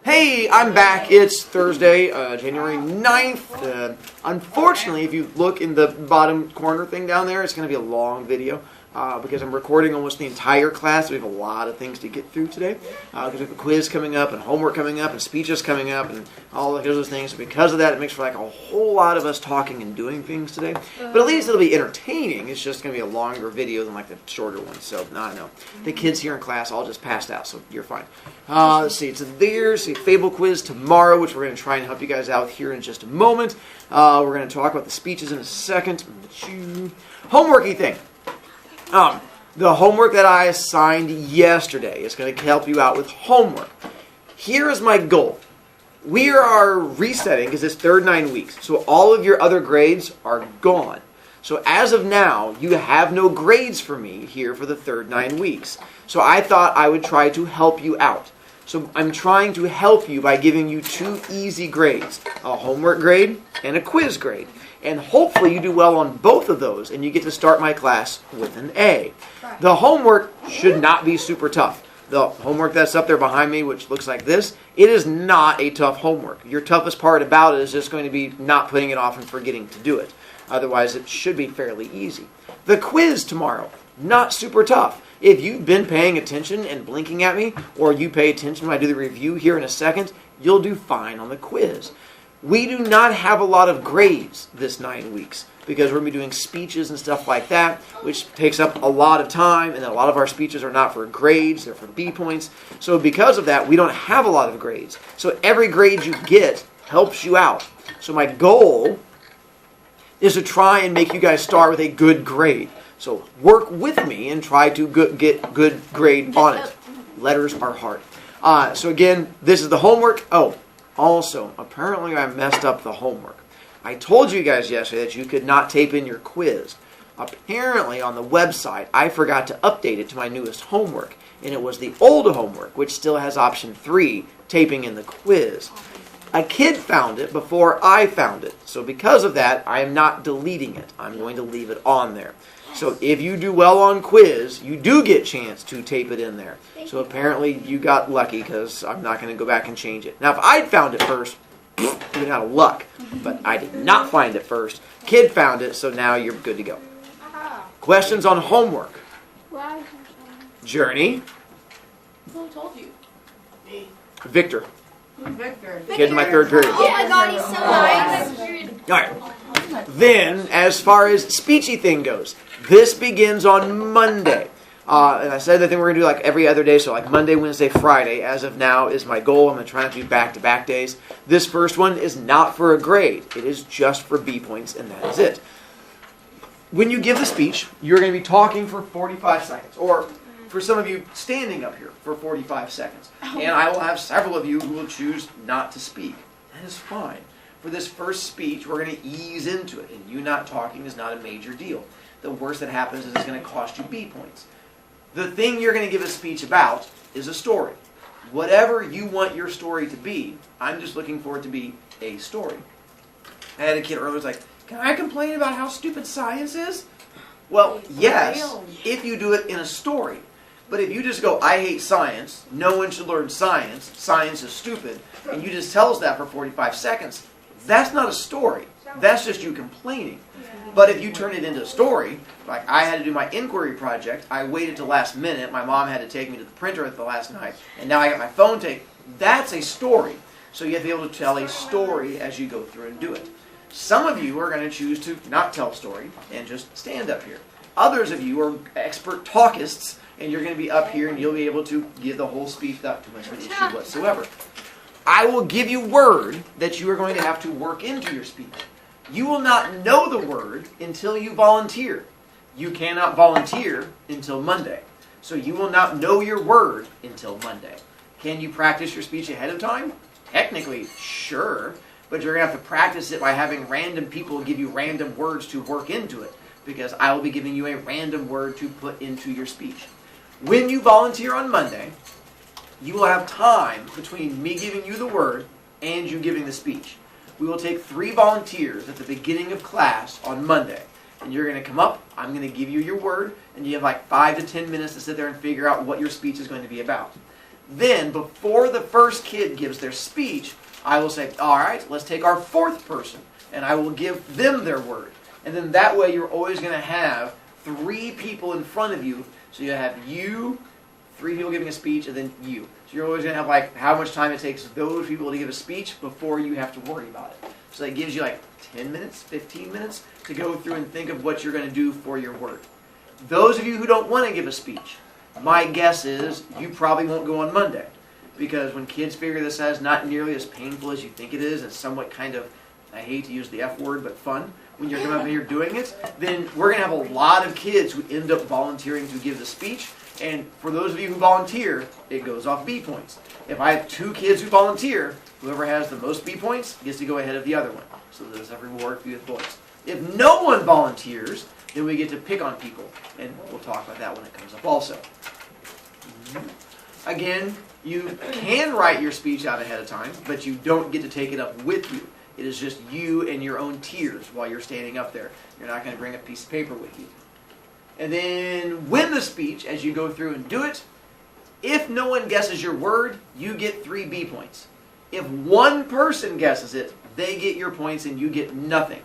Hey, I'm back. It's Thursday, January 9th. Unfortunately, if you look in the bottom corner thing down there, it's going to be a long video because I'm recording almost the entire class. We have a lot of things to get through today because we have a quiz coming up and homework coming up and speeches coming up and all of those things. So because of that, it makes for like a whole lot of us talking and doing things today. But at least it'll be entertaining. It's just going to be a longer video than like the shorter one. So, I know. The kids here in class all just passed out, so you're fine. Let's see, it's there's a Fable quiz tomorrow, which we're going to try and help you guys out here in just a moment. We're going to talk about the speeches in a second. Homeworky thing. The homework that I assigned yesterday is going to help you out with homework. Here is my goal. We are resetting because it's third 9 weeks, so all of your other grades are gone. So as of now, you have no grades for me here for the third 9 weeks. So I thought I would try to help you out. So I'm trying to help you by giving you 2 easy grades, a homework grade and a quiz grade. And hopefully you do well on both of those and you get to start my class with an A. The homework should not be super tough. The homework that's up there behind me, which looks like this, it is not a tough homework. Your toughest part about it is just going to be not putting it off and forgetting to do it. Otherwise, it should be fairly easy. The quiz tomorrow, not super tough. If you've been paying attention and blinking at me, or you pay attention when I do the review here in a second, you'll do fine on the quiz. We do not have a lot of grades this 9 weeks because we're going to be doing speeches and stuff like that, which takes up a lot of time, and a lot of our speeches are not for grades, they're for B points. So because of that, we don't have a lot of grades. So every grade you get helps you out. So my goal is to try and make you guys start with a good grade. So work with me and try to get good grade on it. Letters are hard. So again, this is the homework. Oh, also, apparently I messed up the homework. I told you guys yesterday that you could not tape in your quiz. Apparently on the website, I forgot to update it to my newest homework. And it was the old homework, which still has option 3, taping in the quiz. A kid found it before I found it. So because of that, I am not deleting it. I'm going to leave it on there. So if you do well on quiz, you do get a chance to tape it in there. So apparently you got lucky because I'm not going to go back and change it. Now if I'd found it first, you'd been out of luck. But I did not find it first. Kid found it, so now you're good to go. Questions on homework? Journey? Who told you? Me. Victor. Victor. Kid in my third period. Oh my god, he's so nice. Alright. Then, as far as speechy thing goes, this begins on Monday. And I said the thing we're going to do like every other day, so like Monday, Wednesday, Friday, as of now, is my goal. I'm going to try not to do back-to-back days. This first one is not for a grade. It is just for B points, and that is it. When you give the speech, you're going to be talking for 45 seconds, or for some of you, standing up here for 45 seconds. And I will have several of you who will choose not to speak. That is fine. For this first speech, we're going to ease into it, and you not talking is not a major deal. The worst that happens is it's going to cost you B points. The thing you're going to give a speech about is a story. Whatever you want your story to be, I'm just looking for it to be a story. I had a kid earlier who was like, can I complain about how stupid science is? Well, yes, if you do it in a story. But if you just go, I hate science, no one should learn science, science is stupid, and you just tell us that for 45 seconds, that's not a story. That's just you complaining. But if you turn it into a story, like I had to do my inquiry project, I waited till last minute, my mom had to take me to the printer at the last night, and now I got my phone tape, that's a story. So you have to be able to tell a story as you go through and do it. Some of you are going to choose to not tell a story and just stand up here. Others of you are expert talkists, and you're going to be up here and you'll be able to give the whole speech without too much of an issue whatsoever. I will give you word that you are going to have to work into your speech. You will not know the word until you volunteer. You cannot volunteer until Monday. So you will not know your word until Monday. Can you practice your speech ahead of time? Technically, sure. But you're going to have to practice it by having random people give you random words to work into it. Because I will be giving you a random word to put into your speech. When you volunteer on Monday, you will have time between me giving you the word and you giving the speech. We will take 3 volunteers at the beginning of class on Monday. And you're going to come up, I'm going to give you your word, and you have like 5 to 10 minutes to sit there and figure out what your speech is going to be about. Then, before the first kid gives their speech, I will say, all right, let's take our fourth person, and I will give them their word. And then that way you're always going to have 3 people in front of you. So you have you, 3 people giving a speech, and then you. So you're always going to have like how much time it takes those people to give a speech before you have to worry about it. So that gives you like 10 minutes, 15 minutes to go through and think of what you're going to do for your word. Those of you who don't want to give a speech, my guess is you probably won't go on Monday. Because when kids figure this out, it's not nearly as painful as you think it is. It's somewhat kind of, I hate to use the F word, but fun. When you're coming up here doing it, then we're going to have a lot of kids who end up volunteering to give the speech. And for those of you who volunteer, it goes off B points. If I have 2 kids who volunteer, whoever has the most B points gets to go ahead of the other one. So there's a reward for you with points. If no one volunteers, then we get to pick on people. And we'll talk about that when it comes up also. Again, you can write your speech out ahead of time, but you don't get to take it up with you. It is just you and your own tears while you're standing up there. You're not going to bring a piece of paper with you. And then when the speech, as you go through and do it, if no one guesses your word, you get 3 B points. If one person guesses it, they get your points and you get nothing.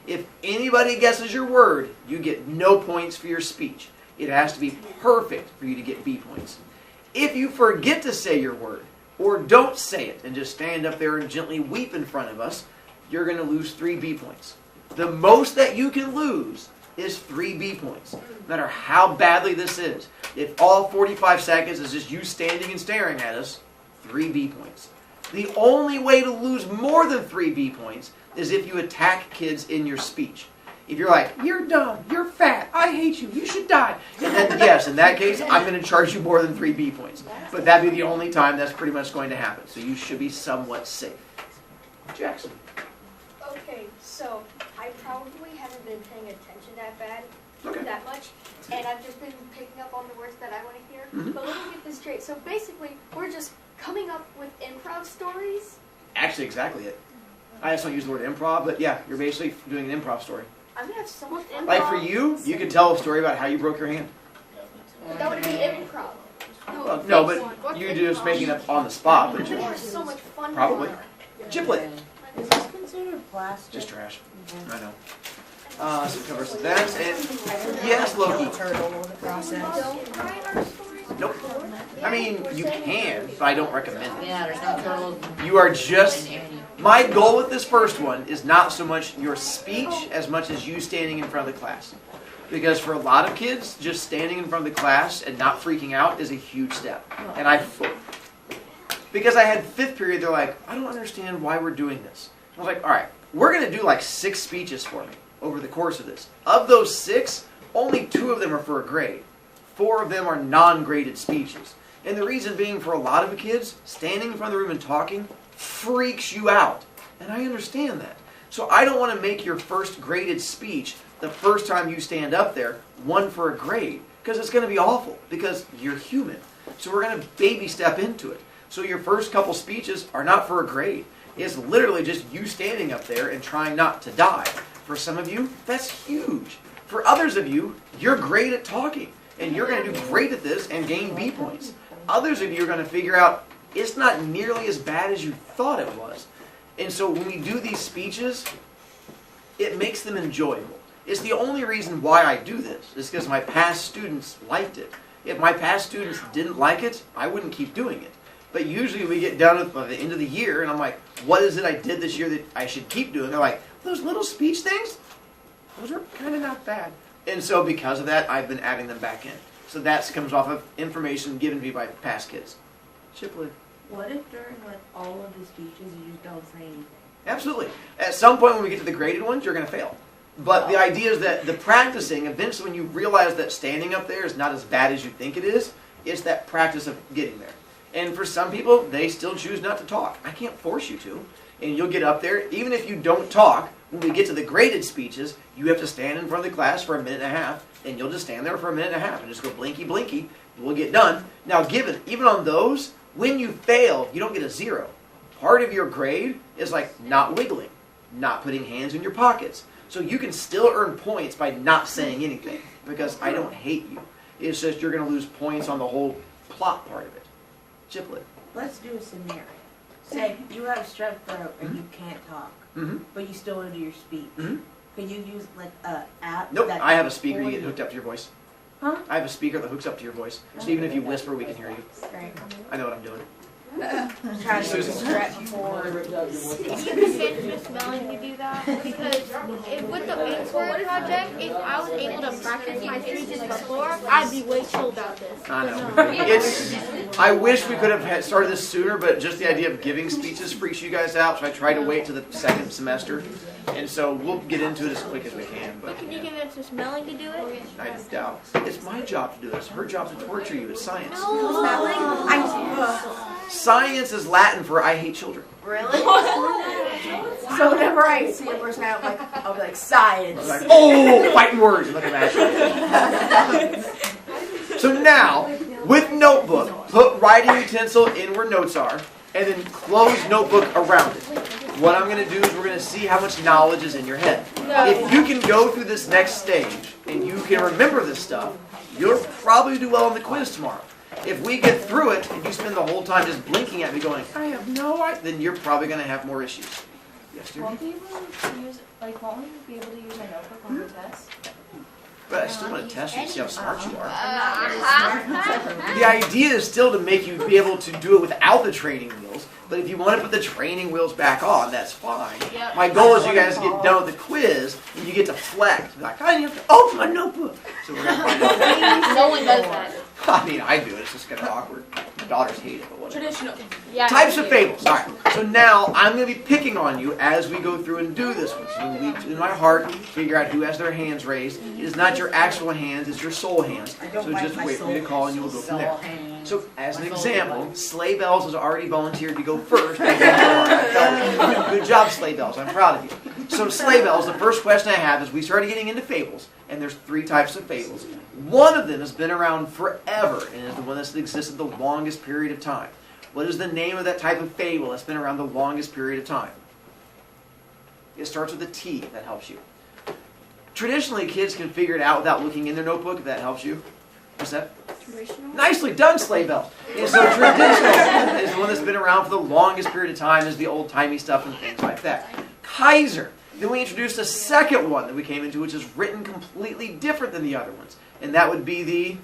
If anybody guesses your word, you get no points for your speech. It has to be perfect for you to get B points. If you forget to say your word, or don't say it and just stand up there and gently weep in front of us, you're going to lose 3 B points. The most that you can lose is 3 B points, no matter how badly this is. If all 45 seconds is just you standing and staring at us, 3 B points. The only way to lose more than 3 B points is if you attack kids in your speech. If you're like, you're dumb, you're fat, I hate you, you should die. And then, yes, in that case, I'm going to charge you more than 3 B points. But that'd be the only time that's pretty much going to happen. So you should be somewhat safe. Jackson. Okay, so I probably haven't been paying attention Okay. that much, and I've just been picking up on the words that I want to hear. Mhm. But let me get this straight. So basically, we're just coming up with improv stories. Actually, exactly it. I just don't use the word improv, but yeah, you're basically doing an improv story. I'm gonna have so much improv. Like for you, you could tell a story about how you broke your hand. But that would be improv. Well, no, but you're just making it up on the spot. I'm But gonna have so much fun. probably. Chiplet. Is this considered plastic? Just trash. I know. So it covers that. And yes, Loki. Turtle in the process. Don't write our stories. Nope. I mean, you can, but I don't recommend it. Yeah, there's no turtles. You are just... My goal with this first one is not so much your speech as much as you standing in front of the class. Because for a lot of kids, just standing in front of the class and not freaking out is a huge step. And because I had 5th period, they're like, I don't understand why we're doing this. I was like, all right, we're going to do like 6 speeches for me over the course of this. Of those 6, only 2 of them are for a grade. 4 of them are non-graded speeches. And the reason being, for a lot of the kids, standing in front of the room and talking freaks you out. And I understand that. So I don't want to make your first graded speech the first time you stand up there one for a grade, because it's going to be awful, because you're human. So we're going to baby step into it. So your first couple speeches are not for a grade. It's literally just you standing up there and trying not to die. For some of you, that's huge. For others of you, you're great at talking, and you're going to do great at this and gain B points. Others of you are going to figure out it's not nearly as bad as you thought it was. And so when we do these speeches, it makes them enjoyable. It's the only reason why I do this, is because my past students liked it. If my past students didn't like it, I wouldn't keep doing it. But usually we get down at the end of the year, and I'm like, what is it I did this year that I should keep doing? They're like, those little speech things? Those are kind of not bad. And so because of that, I've been adding them back in. So that comes off of information given to me by past kids. Shipley. What if during like all of the speeches you just don't say anything? Absolutely. At some point when we get to the graded ones, you're going to fail. But the idea is that the practicing, eventually when you realize that standing up there is not as bad as you think it is, it's that practice of getting there. And for some people, they still choose not to talk. I can't force you to. And you'll get up there, even if you don't talk, when we get to the graded speeches, you have to stand in front of the class for a minute and a half, and you'll just stand there for a minute and a half and just go blinky, blinky, and we'll get done. Now, even on those, when you fail, you don't get a 0. Part of your grade is like not wiggling, not putting hands in your pockets. So you can still earn points by not saying anything, because I don't hate you. It's just you're going to lose points on the whole plot part of it. Giblet. Let's do a scenario. Say you have strep throat and you can't talk, Mm-hmm. but you still want to do your speech. Mm-hmm. Could you use like a app? Nope, that I have a speaker you for get hooked up to your voice. Huh? I have a speaker that hooks up to your voice. So even if you whisper, we can hear you. Right. I know what I'm doing. Trying to Susan. stretch before. You can get Miss Melon to do that because with the Word project, if I was able to practice my speeches before, I'd be way chill about this. I know. I wish we could have started this sooner, but just the idea of giving speeches freaks you guys out, so I tried to wait to the second semester. And so we'll get into it as quick as we can. But Can you convince Miss Melon to do it? I doubt. It's my job to do this. Her job to torture you. It's science. Science is Latin for I hate children. Really? So whenever I see a person out, I'll be like, science. I'm like, oh, fighting words. Look at that. So now, with notebook, put writing utensil in where notes are, and then close notebook around it. What I'm going to do is we're going to see how much knowledge is in your head. If you can go through this next stage and you can remember this stuff, you'll probably do well on the quiz tomorrow. If we get through it and you spend the whole time just blinking at me going, I have no idea, then you're probably going to have more issues. Yes, dear? Won't we be able to use, won't we be able to use our notebook on the test? But I still want to test you to see how smart you are. The idea is still to make you be able to do it without the training wheels. But if you want to put the training wheels back on, that's fine. Yep. My goal is you guys get done with the quiz and you get to flex. Like, I need to open my notebook. So we're going to find out. No one does that. I mean, I do it. It's just kind of awkward. My daughters hate it, but whatever. Traditional. Yeah. Types of fables. All right. So now I'm going to be picking on you as we go through and do this one. So in my heart, figure out who has their hands raised. It is not your actual hands, it's your soul hands. So just wait for me to call and you will go from there. So as an example, Sleigh Bells has already volunteered to go first. Good job, Sleigh Bells. I'm proud of you. So Sleigh Bells, the first question I have is we started getting into fables, and there's 3 types of fables. One of them has been around forever and is the one that's existed the longest period of time. What is the name of that type of fable that's been around the longest period of time? It starts with a T, if that helps you. Traditionally, kids can figure it out without looking in their notebook, if that helps you. What's that? Traditional. Nicely done, Sleigh Bells. And so traditional is the one that's been around for the longest period of time, is the old-timey stuff and things like that. Kaiser. Then we introduced a second one that we came into, which is written completely different than the other ones. And that would be the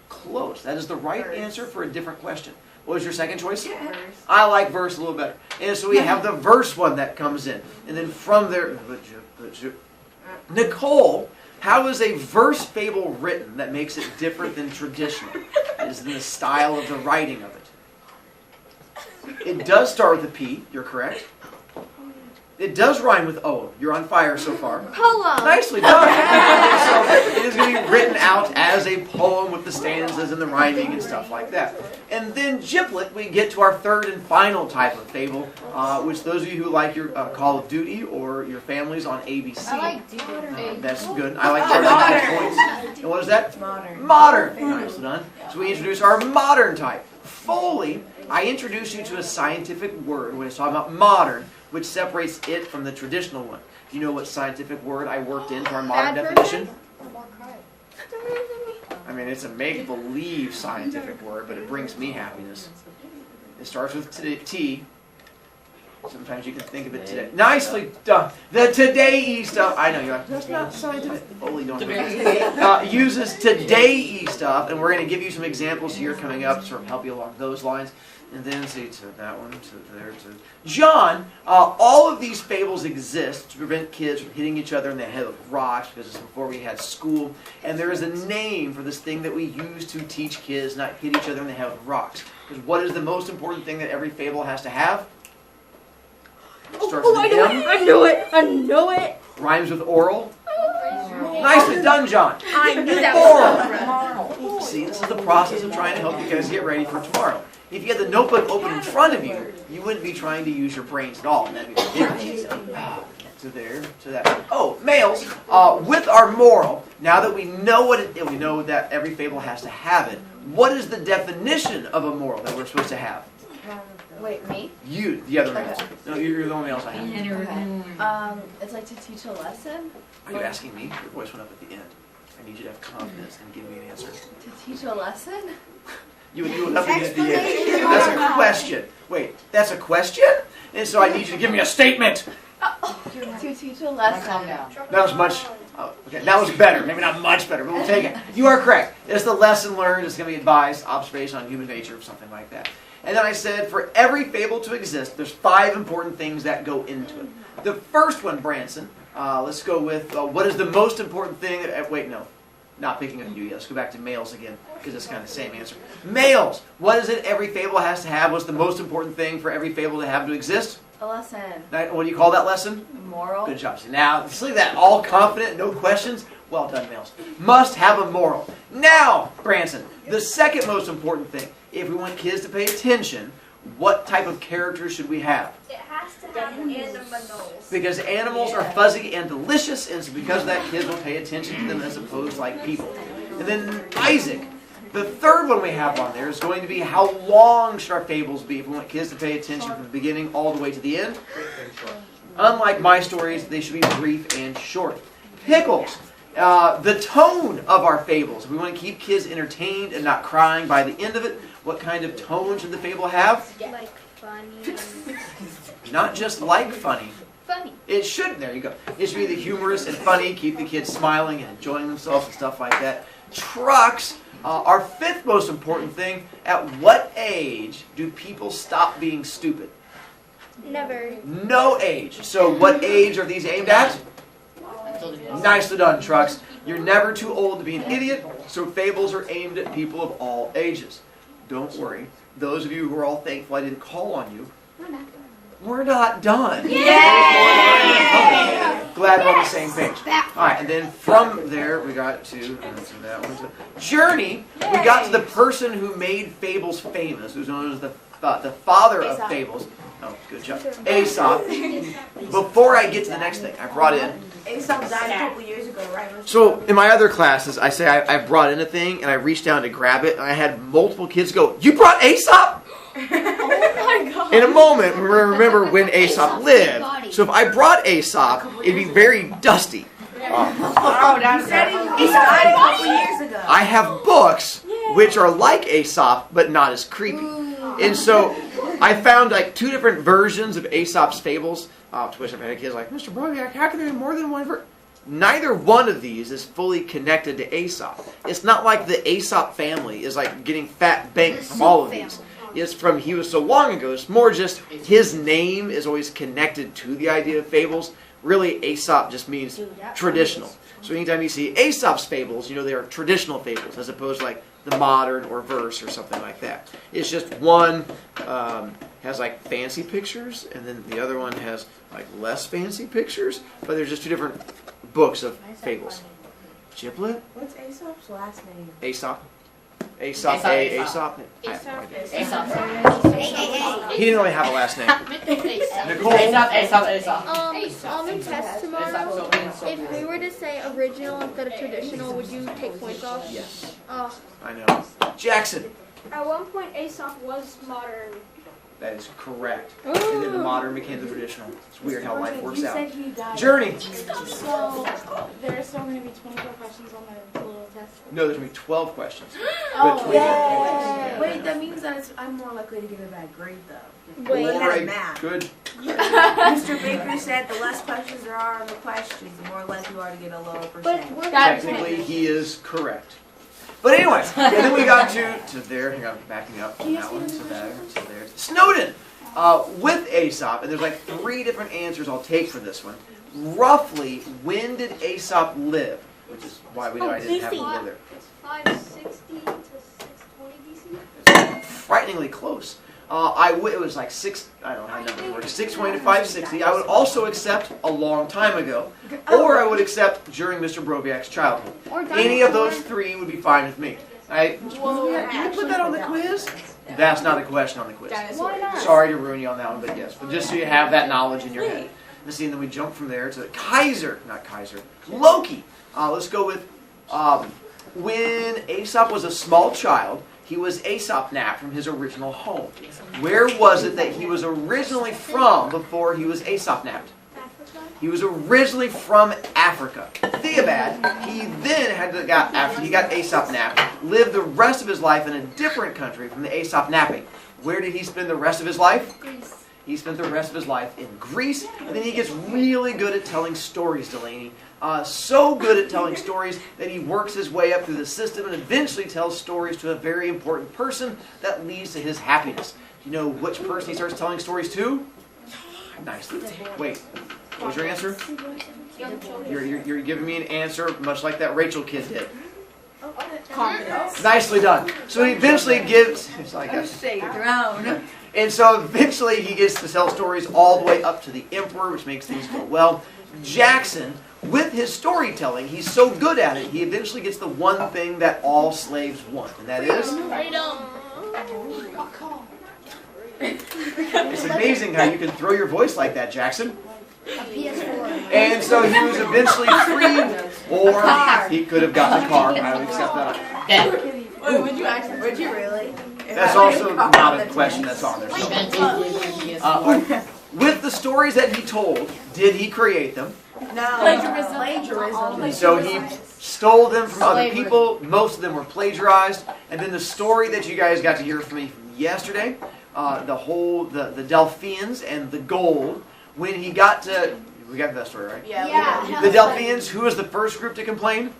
close. That is the right answer for a different question. What was your second choice? Verse. I like verse a little better. And so we have the verse one that comes in. And then from there, Nicole, how is a verse fable written that makes it different than traditional? It is in the style of the writing of it. It does start with a P, you're correct. It does rhyme with O. You're on fire so far. Poem. Nicely done. So it is going to be written out as a poem with the stanzas and the rhyming and stuff like that. And then Giblet, we get to our third and final type of fable, which those of you who like your Call of Duty or your families on ABC. I like Dude. That's good. I like charging points. And what is that? Modern. Modern. Nicely done. So we introduce our modern type. Foley, I introduce you to a scientific word when it's talking about modern, which separates it from the traditional one. Do you know what scientific word I worked into our modern definition? I mean, it's a make-believe scientific word, but it brings me happiness. It starts with T. Sometimes you can think of it today. Nicely done. The today-y stuff. I know, you're like, that's not scientific. Only don't uses today-y stuff, and we're going to give you some examples here coming up to sort of help you along those lines. And then see to that one, to there, to John. All of these fables exist to prevent kids from hitting each other in the head with rocks, because it's before we had school. And there is a name for this thing that we use to teach kids not hit each other in the head with rocks. Because what is the most important thing that every fable has to have? Starts with an M. I knew it. I know it. Rhymes with oral. Nicely done, John. I knew that. Oral. See, this is the process of trying to help you guys get ready for tomorrow. If you had the notebook open in front of you, you wouldn't be trying to use your brains at all. And that'd be ridiculous. To there, to that. Oh, males, with our moral, now that we know what we know that every fable has to have it, what is the definition of a moral that we're supposed to have? Wait, me? You, the other males. No, you're the only males I have. It's like to teach a lesson? Are you asking me? Your voice went up at the end. I need you to have confidence and give me an answer. To teach a lesson? You would have to get at the end. That's a question. Wait, that's a question? And so I need you to give me a statement. To teach a lesson. That was much. Oh, okay, that was better. Maybe not much better, but we'll take it. You are correct. It's the lesson learned. It's going to be advice, observation on human nature, or something like that. And then I said, for every fable to exist, there's 5 important things that go into it. The first one, Branson, let's go with what is the most important thing that... wait, no. Not picking on you yet. Let's go back to males again, because it's kind of the same answer. Males! What is it every fable has to have? What's the most important thing for every fable to have to exist? A lesson. What do you call that lesson? Moral. Good job. So now, see that? All confident, no questions? Well done, males. Must have a moral. Now, Branson, the second most important thing. If we want kids to pay attention, what type of characters should we have? It has to have animals. Because animals are fuzzy and delicious, and so because of that, kids will pay attention to them as opposed to like people. And then Isaac. The third one we have on there is going to be how long should our fables be if we want kids to pay attention from the beginning all the way to the end? Unlike my stories, they should be brief and short. Pickles. The tone of our fables. If we want to keep kids entertained and not crying by the end of it, what kind of tone should the fable have? Like funny. Not just like funny. Funny. It should, there you go. It should be the humorous and funny, keep the kids smiling and enjoying themselves and stuff like that. Trucks. Our fifth most important thing, at what age do people stop being stupid? Never. No age. So what age are these aimed at? Nicely done, Trucks. You're never too old to be an idiot, so fables are aimed at people of all ages. Don't worry. Those of you who are all thankful I didn't call on you, we're not done. Yay! Glad we're on the same page. All right, and then from there we got to that one. Journey. We got to the person who made fables famous, who's known as the father of fables. Oh, good job. Aesop. Before I get to the next thing, I brought in. Aesop died a couple years ago, right? So in my other classes, I say I brought in a thing, and I reached down to grab it, and I had multiple kids go, "You brought Aesop?" Oh my god. In a moment, we remember when Aesop lived. So if I brought Aesop, it'd be very dusty. Oh, that's he died a couple years ago. I have books which are like Aesop, but not as creepy. And so I found like 2 different versions of Aesop's fables. To which I've had kids like, Mr. Brovicast, how can there be more than one version? Neither one of these is fully connected to Aesop. It's not like the Aesop family is like getting fat bank from all of these. It's from he was so long ago. It's more just his name is always connected to the idea of fables. Really, Aesop just means traditional. So anytime you see Aesop's fables, you know they are traditional fables as opposed to like the modern or verse or something like that. It's just one has like fancy pictures, and then the other one has like less fancy pictures. But there's just 2 different books of fables. Giblet? What's Aesop's last name? Aesop. Aesop. Aesop. Aesop. He didn't really have a last name. Nicole. In test tomorrow, if we were to say original instead of traditional, would you take points off? Yes. Oh. I know. Jackson. At one point, Aesop was modern. That is correct. And then the modern became the traditional. It's weird how life works out. said he died. Journey. So there's still going to be 24 questions on my little test. No, there's going to be 12 questions. Oh, But 20 yeah. Wait, that means that I'm more likely to get a bad grade, though. Wait. Look Or at a math. good. Mr. Baker said the less questions there are on the questions, the more likely you are to get a lower percent. But we're Technically, he is correct. But anyway, and then we got to there. Hang on, backing up on that one. So there, so there. Snowden. With Aesop, and there's like 3 different answers I'll take for this one. Roughly, when did Aesop live? Which is why I didn't have to go there. It's 560 to 620 BC. Frighteningly close. It was like 6. I don't know how numbers work. 620 to 560. I would also accept a long time ago, or I would accept during Mr. Brovicast's childhood. Any of those 3 would be fine with me. Mr. Broviac, you can put that on the quiz. That's not a question on the quiz. Why not? Sorry to ruin you on that one, but yes. But just so you have that knowledge in your head. Let's see, and then we jump from there to Loki. Let's go with when Aesop was a small child, he was Aesop napped from his original home. Where was it that he was originally from before he was Aesop napped? He was originally from Africa. Theobald, he then after he got Aesop napped, lived the rest of his life in a different country from the Aesop napping. Where did he spend the rest of his life? Greece. He spent the rest of his life in Greece, and then he gets really good at telling stories, Delaney. So good at telling stories that he works his way up through the system and eventually tells stories to a very important person that leads to his happiness. Do you know which person he starts telling stories to? Nice. Wait, what was your answer? You're giving me an answer much like that Rachel kid did. Confidence. Nicely done. So he eventually gives... It's like a, Throne. and so eventually he gets to tell stories all the way up to the emperor, which makes things go well. Jackson, with his storytelling, he's so good at it, he eventually gets the one thing that all slaves want, and that is... It's amazing how you can throw your voice like that, Jackson. A PS4. And so he was eventually free, or he could have gotten a car. I would accept that. Wait, would you actually? Would you really? That's also not a question that's on there. So. With the stories that he told, did he create them? No. Plagiarism. And so he stole them from other people. Most of them were plagiarized. And then the story that you guys got to hear from me from yesterday, the Delphians and the gold, when he got to... We got that story, right? Yeah. The Delphians, who was the first group to complain?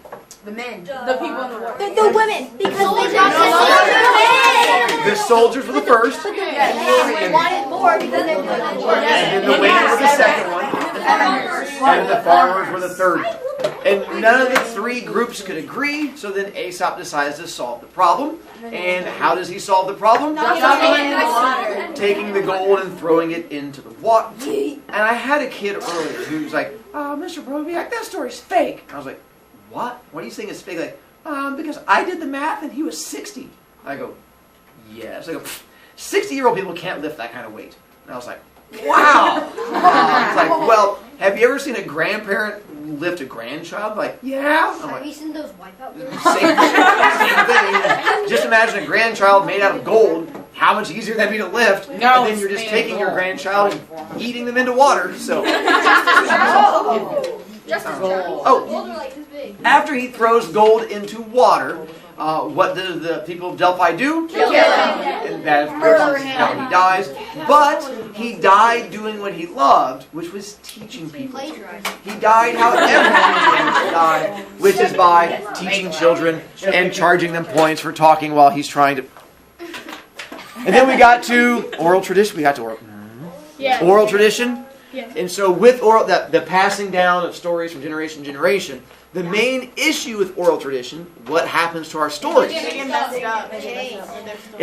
The men. The people in the war. The women, because they got The soldiers were the first. They wanted more because they wanted more. And then the women were the second one. And the farmers were the third one. And none of the three groups could agree, so then Aesop decides to solve the problem. And how does he solve the problem? Taking the gold and throwing it into the water. And I had a kid earlier who was like, "Oh, Mr. Brovicast, that story's fake." And I was like, "What? What are you saying is fake?" Like, because I did the math and he was 60. I go, "Yes." I go, 60-year-old people can't lift that kind of weight. And I was like, wow. It's like, well, have you ever seen a grandparent lift a grandchild? Like, yeah. I'm Have like, you seen those wipeout videos? same thing. Just imagine a grandchild made out of gold. How much easier that'd be to lift. And then you're just taking your grandchild and eating them into water. So, Just as gold. oh, Gold are like this big. after he throws gold into water, what do the people of Delphi do? Kill him. And that, of course, is how he dies. But he died doing what he loved, which was teaching people. Plagiarized. He died how everyone should die, which is by teaching children and charging them points for talking while he's trying to... And then we got to oral tradition. We got to oral tradition. And so with oral, the passing down of stories from generation to generation, the main issue with oral tradition, what happens to our stories? And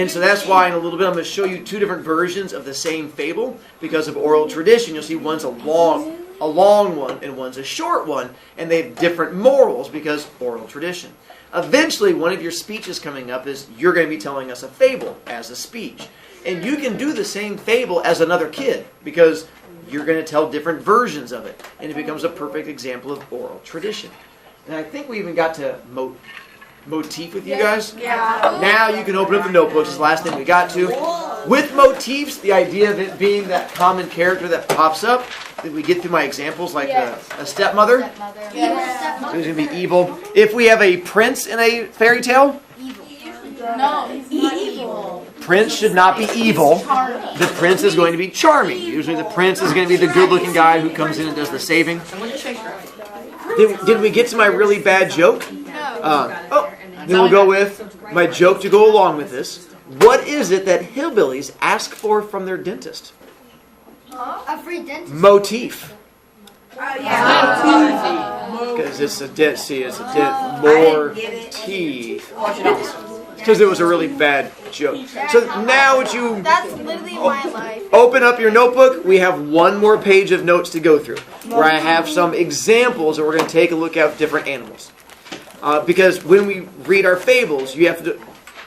so that's why in a little bit I'm going to show you two different versions of the same fable. Because of oral tradition, you'll see one's a long one and one's a short one. And they have different morals because oral tradition. Eventually, one of your speeches coming up is you're going to be telling us a fable as a speech. And you can do the same fable as another kid because you're going to tell different versions of it. And it becomes a perfect example of oral tradition. And I think we even got to motif with you guys. Yeah. Now you can open up the notebooks. It's the last thing we got to. With motifs, the idea of it being that common character that pops up. Did we get through my examples like a stepmother? Who's going to be evil. If we have a prince in a fairy tale? No, he's not evil. Prince should not be evil. The prince is going to be charming. Usually the prince is going to be the good-looking guy who comes in and does the saving. Did we get to my really bad joke? Then we'll go with my joke to go along with this. What is it that hillbillies ask for from their dentist? A free dentist. Motif. Because it's a dent. See, it's a dent. More teeth. Because it was a really bad joke. So now would you That's literally my life. open up your notebook? We have one more page of notes to go through. Where I have some examples that we're going to take a look at different animals. Because when we read our fables, you have to...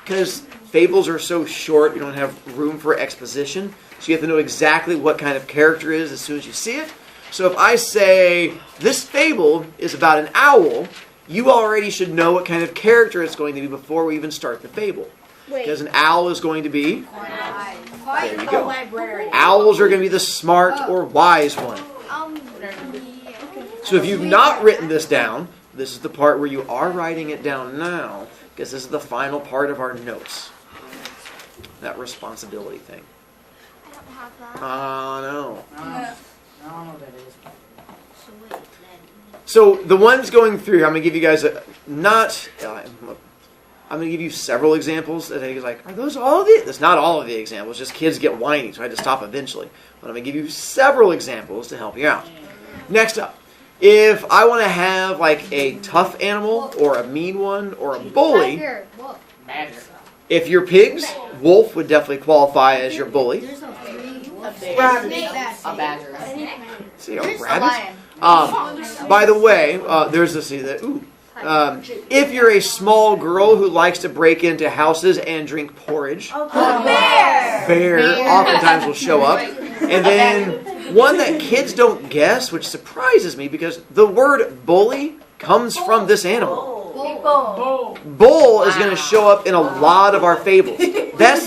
Because fables are so short, you don't have room for exposition. So you have to know exactly what kind of character it is as soon as you see it. So if I say, this fable is about an owl, you already should know what kind of character it's going to be before we even start the fable. Because an owl is going to be... There you go. Owls are going to be the smart or wise one. So if you've not written this down, this is the part where you are writing it down now, because this is the final part of our notes. That responsibility thing. I don't have that. No. I don't know what that is. So wait, then. So the ones going through here, I'm going to give you guys I'm going to give you several examples. And you're like, are those all of the? That's not all of the examples. Just kids get whiny, so I had to stop eventually. But I'm going to give you several examples to help you out. Next up, if I want to have like a tough animal or a mean one or a bully, Tiger. Whoa. Badger. if you're pigs, wolf would definitely qualify as your bully. There's a A badger. See, a rabbit. By the way, there's this. If you're a small girl who likes to break into houses and drink porridge, bear oftentimes will show up. And then one that kids don't guess, which surprises me because the word bully comes from this animal. Bull is going to show up in a lot of our fables. That's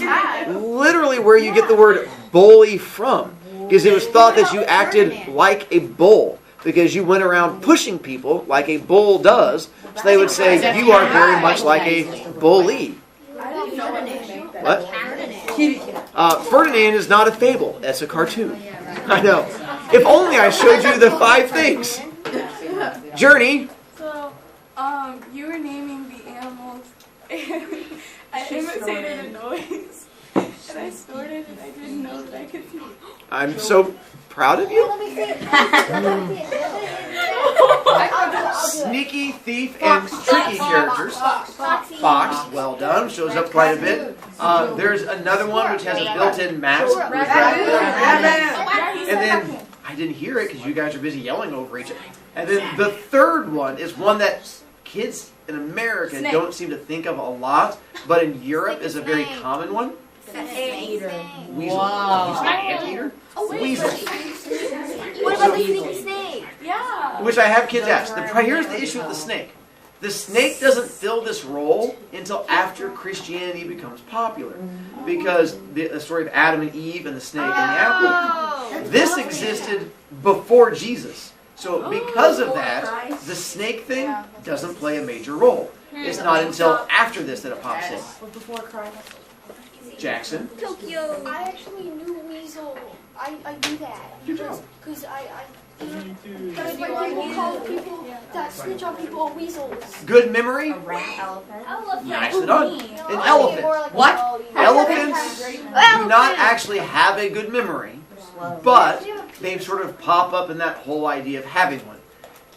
literally where you get the word bully from, because it was thought that you acted like a bull because you went around pushing people like a bull does. So they would say you are very much like a bully. What? Ferdinand is not a fable. That's a cartoon. I know. If only I showed you the 5 things. Journey. So, you were naming the animals, and I imitated a noise, and I snorted, and I didn't know that I could do it. I'm so proud of you. Sneaky, thief, and tricky characters. Fox, well done, shows up quite a bit. There's another one which has a built-in mask. And then, I didn't hear it because you guys are busy yelling over each other. And then the third one is one that kids in America don't seem to think of a lot, but in Europe is a very common one. Anteater. Weasel. Wow. It's not anteater? Weasel. What about the sneaky snake? Yeah. Which I have kids ask. Here's the issue with the snake. The snake doesn't fill this role until after Christianity becomes popular. Because the story of Adam and Eve and the snake and the apple. This existed before Jesus. So because of that, the snake thing doesn't play a major role. It's not until after this that it pops in. Before Christ. Jackson. Tokyo. I actually knew weasel. I knew that. Good job. Because that's why people call people that snitch on people weasels. Good memory. Elephant. Nicely done. An elephant. What? Elephants do not actually have a good memory, but they sort of pop up in that whole idea of having one.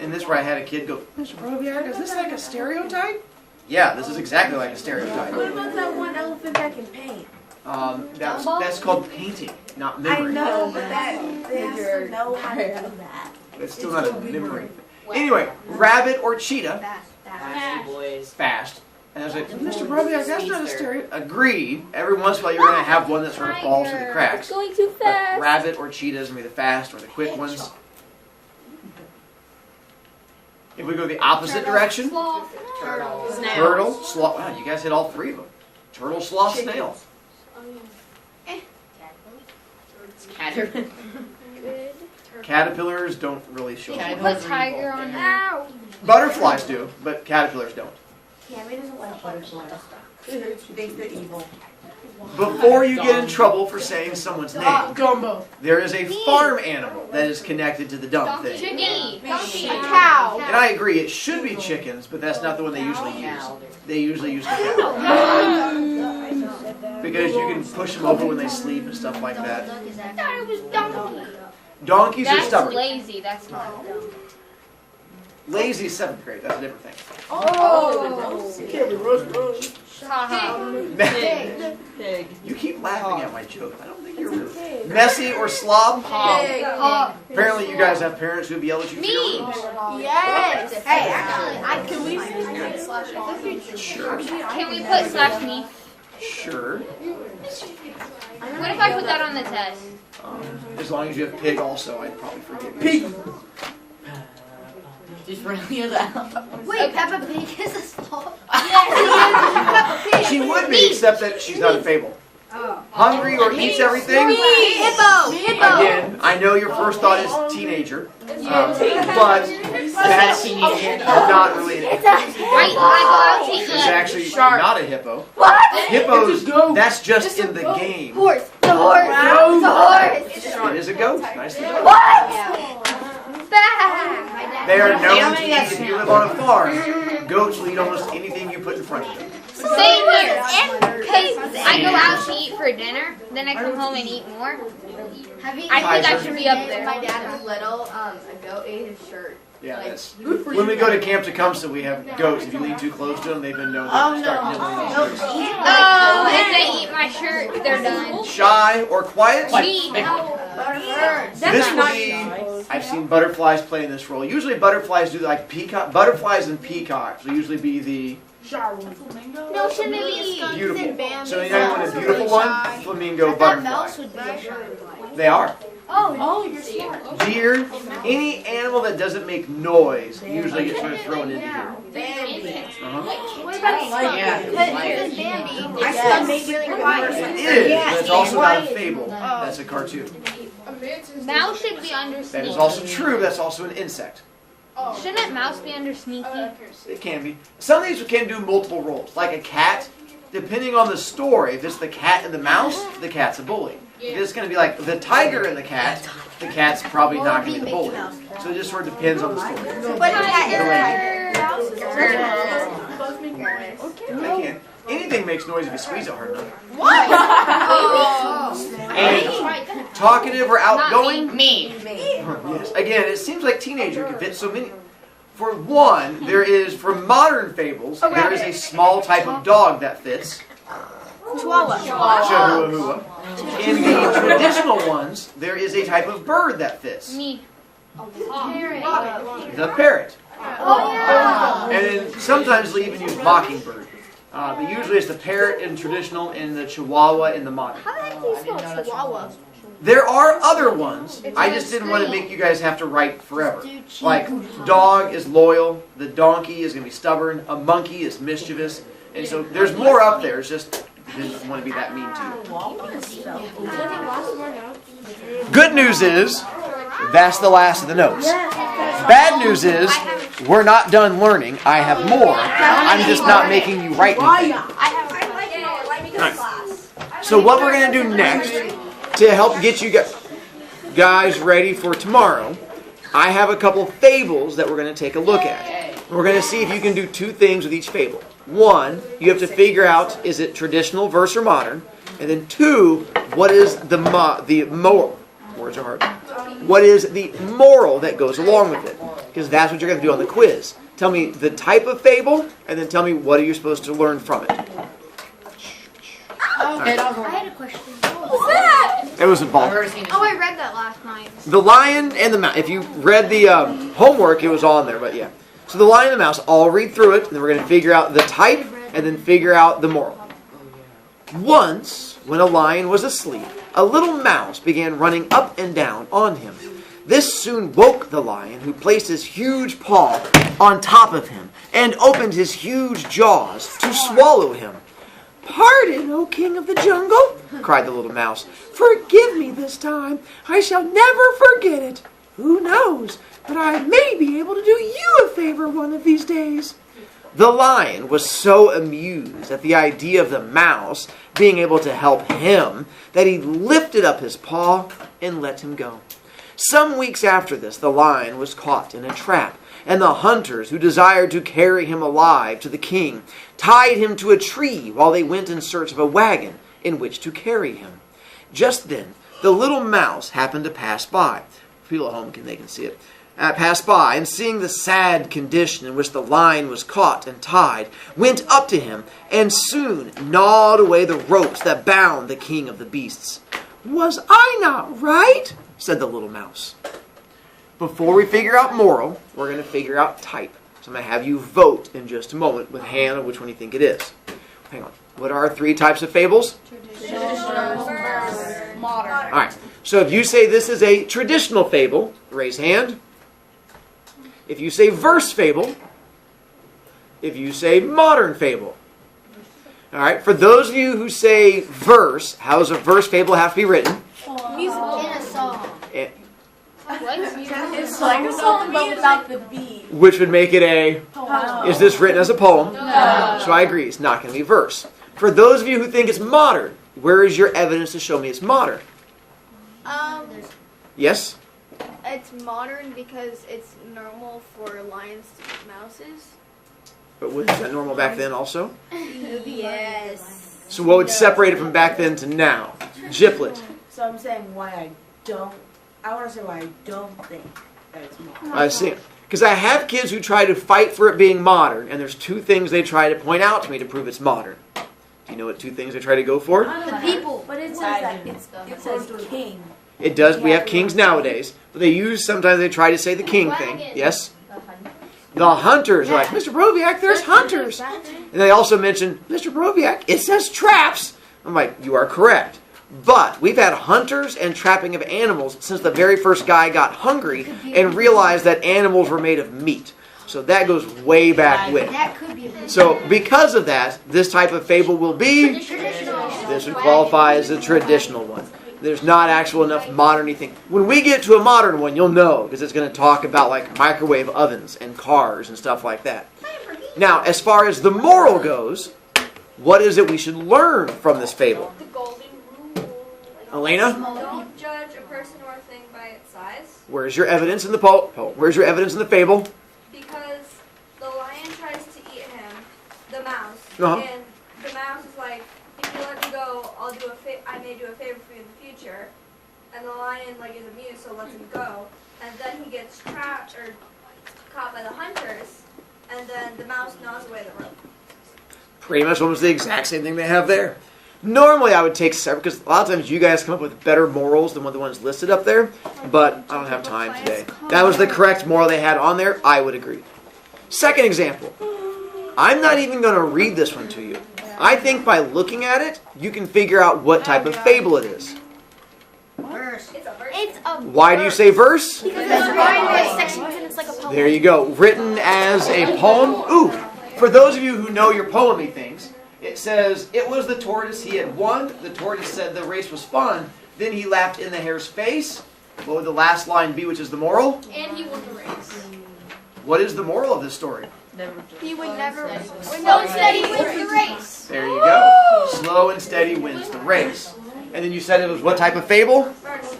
And this is where I had a kid go, Mr. Brovicast, is this like a stereotype? Yeah, this is exactly like a stereotype. What about that one elephant that can paint? That's called painting, not I memory. know, but they have to know how to do that. It's still not a memory. Anyway, rabbit or cheetah, Classy boys. fast. And I was like, Mr. Brovicast, that's not a stereotype. Agreed. Every once in a while you're going to have one that sort of falls through the cracks. Going too But fast. rabbit or cheetah is going to be the fast or the quick ones. If we go the opposite direction, Sloth. turtle, sloth. Wow, you guys hit all 3 of them. Turtle, sloth, snail. Caterpillar. Good. Caterpillars don't really show up. Caterpillars Put tiger on her. Butterflies do, but caterpillars don't. Cammy doesn't like butterflies. She thinks they're evil. Before you get in trouble for saying someone's name, Dumbo. there is a farm animal that is connected to the dumb thing. Chickadee. Donkey. A cow. And I agree, it should be chickens, but that's not the one they usually use. They usually use the cow. Because you can push them over when they sleep and stuff like that. I thought it was donkey. Donkeys are That's stubborn. lazy. That's not dumb. Lazy is 7th grade, that's a different thing. Pig. You keep laughing at my joke. I don't think you're really. Messy or slob? Apparently you guys have parents who have yelled at you for Me. your rules. Yes. Hey, actually, Can we Sure. can we put /me? Sure. What if I put that on the test? As long as you have pig also, I'd probably forgive you. Pig. Just really that. Wait, Peppa Pig is a sloth. She would be, except that she's not a fable. Hungry or eats everything? Hippo. Again, I I know your first thought is teenager, but that's not really an hippo. It's actually not a hippo. What? Hippos, that's just in the game. Horse. The horse. The horse. It is a goat. Nicely done. What? They are known to eat if you live on a farm. Goats will eat almost anything you put in front of them. Same here. Because I go out to eat for dinner, then I come home and eat more. I think I should be up there. My dad was little, a goat ate his shirt. Yeah, that's. When we go to Camp Tecumseh, we have goats. If you lean too close to them, they've been known to start nibbling on shirts. Oh, if they eat my shirt, they're done. Shy or quiet? Me. This will be. I've seen butterflies play in this role. Usually, butterflies do like peacock. Butterflies and peacocks will usually be the No, shouldn't it be beautiful. So you know what a beautiful one? Flamingo butterfly. They are. Oh, you're smart. Deer, any animal that doesn't make noise usually gets sort of thrown into here. What about It is, but it's also not a fable. That's a cartoon. Mouse should be under That sneaky. is also true, but that's also an insect. Shouldn't mouse be under sneaky? It can be. Some of these can do multiple roles. Like a cat, depending on the story, if it's the cat and the mouse, the cat's a bully. If it's going to be like the tiger and the cat's probably not going to be the bully. So it just sort of depends on the story. But the cat They can. Anything makes noise if you squeeze it hard enough. And talkative or outgoing? Me. Yes. Again, it seems like teenager can fit so many. For one, there is, for modern fables, there is a small type of dog that fits. Chihuahua. In the traditional ones, there is a type of bird that fits. Me. The parrot. And then sometimes they even use mockingbird. But usually it's the parrot in traditional, and the chihuahua in the modern. How do you spell chihuahua? There are other ones. I just didn't want to make you guys have to write forever. Like, dog is loyal, the donkey is going to be stubborn, a monkey is mischievous, and so there's more up there. It's just didn't want to be that mean to you. Good news is, that's the last of the notes. Bad news is, we're not done learning. I have more. I'm just not making you write anything. So what we're going to do next, to help get you guys ready for tomorrow, I have a couple fables that we're going to take a look at. We're going to see if you can do two things with each fable. One, you have to figure out, is it traditional, verse, or modern? And then two, what is the moral? Words are hard. What is the moral that goes along with it? Because that's what you're going to do on the quiz. Tell me the type of fable, and then tell me what are you supposed to learn from it. I had a question. It was a ball. Oh, I read that last night. The lion and the mouse. If you read the homework, it was on there, but yeah. So the lion and the mouse, I'll read through it, and then we're going to figure out the type, and then figure out the moral. Once, when a lion was asleep, a little mouse began running up and down on him. This soon woke the lion, who placed his huge paw on top of him, and opened his huge jaws to swallow him. "Pardon, O king of the jungle," cried the little mouse. "Forgive me this time. I shall never forget it. Who knows, but I may be able to do you a favor one of these days." The lion was so amused at the idea of the mouse being able to help him that he lifted up his paw and let him go. Some weeks after this, the lion was caught in a trap, and the hunters who desired to carry him alive to the king tied him to a tree while they went in search of a wagon in which to carry him. Just then, the little mouse happened to pass by. People at home they can see it. Passed by, and seeing the sad condition in which the lion was caught and tied, went up to him and soon gnawed away the ropes that bound the king of the beasts. "Was I not right?" said the little mouse. Before we figure out moral, we're going to figure out type. So I'm going to have you vote in just a moment with hand on which one you think it is. Hang on. What are our three types of fables? Modern. All right. So if you say this is a traditional fable, raise hand. If you say verse fable, if you say modern fable. All right. For those of you who say verse, how does a verse fable have to be written? Musical. In a song. What? It's like something but without the B. Which would make it a... Is this written as a poem? No. So I agree, it's not going to be verse. For those of you who think it's modern, where is your evidence to show me it's modern? Yes? It's modern because it's normal for lions to eat mouses. But was that normal back then also? Yes. So what would separate it from back then to now? Giplet. So I'm saying why I want to say why I don't think that it's modern. I see. Because I have kids who try to fight for it being modern, and there's two things they try to point out to me to prove it's modern. Do you know what two things they try to go for? The people. But it says that it says king. It does. We have kings nowadays, but sometimes they try to say the king thing. Yes? The hunters are like, Mr. Broviac, there's hunters. And they also mention, Mr. Broviac, it says traps. I'm like, you are correct. But we've had hunters and trapping of animals since the very first guy got hungry and realized that animals were made of meat. So that goes way back with. That could be a So because of that, this type of fable will be, this would qualify as a traditional one. There's not actual enough modern anything. When we get to a modern one, you'll know, because it's going to talk about like microwave ovens and cars and stuff like that. Now, as far as the moral goes, what is it we should learn from this fable? The golden rule. Elena? Don't judge a person or a thing by its size. Where's your evidence in the Where's your evidence in the fable? Because the lion tries to eat him, the mouse, Uh-huh. and the mouse is like, if you let me go, I may do a favor for you in the future. And the lion like is amused, so lets him go. And then he gets trapped or caught by the hunters, and then the mouse gnaws away the rope. Pretty much almost the exact same thing they have there. Normally I would take several, because a lot of times you guys come up with better morals than what the ones listed up there, but I don't have time today. That was the correct moral they had on there, I would agree. Second example. I'm not even going to read this one to you. I think by looking at it, you can figure out what type of fable it is. Verse. It's a verse. It's a Why do you say verse? Because it's divided by sections and it's like a poem. There you go. Written as a poem. Ooh, for those of you who know your poemy things, it says, it was the tortoise, he had won. The tortoise said the race was fun. Then he laughed in the hare's face. What would the last line be, which is the moral? And he won the race. What is the moral of this story? He would never. Slow and steady wins the race. There you go. Slow and steady wins the race. And then you said it was what type of fable? Verse.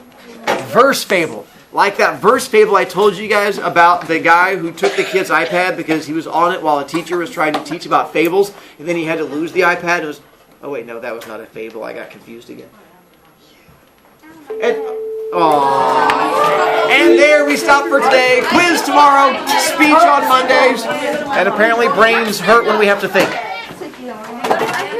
Verse fable. Like that verse fable I told you guys about the guy who took the kid's iPad because he was on it while a teacher was trying to teach about fables, and then he had to lose the iPad. It was, oh wait, no, that was not a fable. I got confused again. And there we stop for today. Quiz tomorrow, speech on Mondays, and apparently brains hurt when we have to think.